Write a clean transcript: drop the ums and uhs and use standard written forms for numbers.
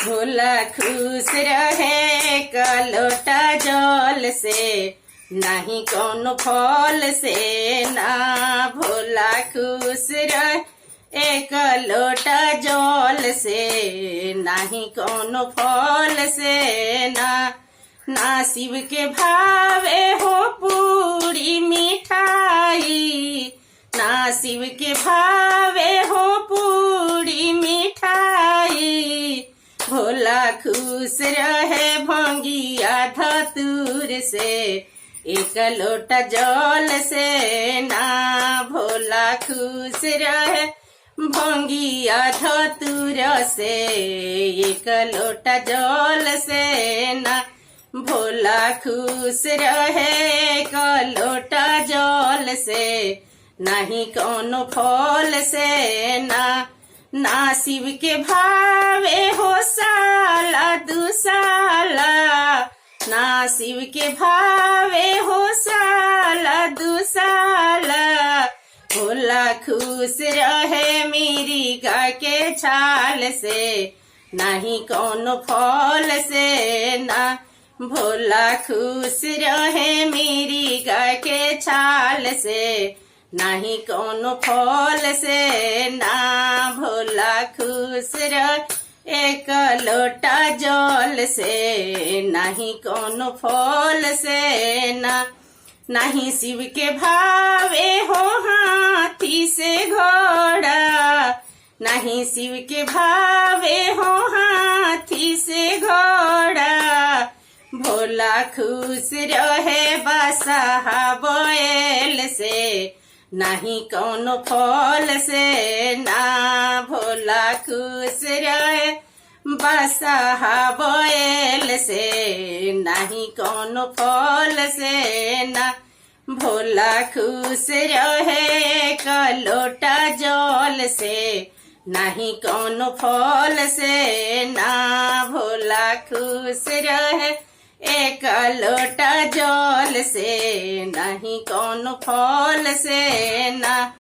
भोला खुश रहे कलोटा जल से, नहीं कौनो फल से ना। भोला खुश रहे एक लोटा जल से, नहीं कौनो फल से ना। ना शिव के भावे हो पूरी मिठाई, ना शिव के भावे हो पूरी मिठाई। भोला खुश रहे भंगिया धतूर से, एक लोटा जल से ना। भोला खुश रहे भंगिया धतूर से, एक लोटा जल से ना। भोला खुश रहे एक लोटा जल से, नहीं कौनो फल से ना। ना शिव के भावे हो साला दुसाला, ना शिव के भावे हो साला दुसाला। भोला खुश रहे मेरी गाय के छाल से, नहीं कौनो फल से ना। भोला खुश रहे मेरी गाय के छाल से, नहीं कौनो फल से ना। भोला खुश रहे एक लोटा जल से, नहीं कौनो फल से ना। नहीं शिव के भावे हो हाथी से घोड़ा, नहीं शिव के भावे हो हाथी से घोड़ा। भोला खुश रहे बसहा बैल से, नहीं कौनो फल से ना। भोला खुश रहे बसहा बैल से, नहीं कौनो फल से ना। भोला खुश रहे कलोटा जल से, नहीं कौनो फल से ना। भोला खुश रहे एक लोटा जल से, नहीं कौनो फल से ना।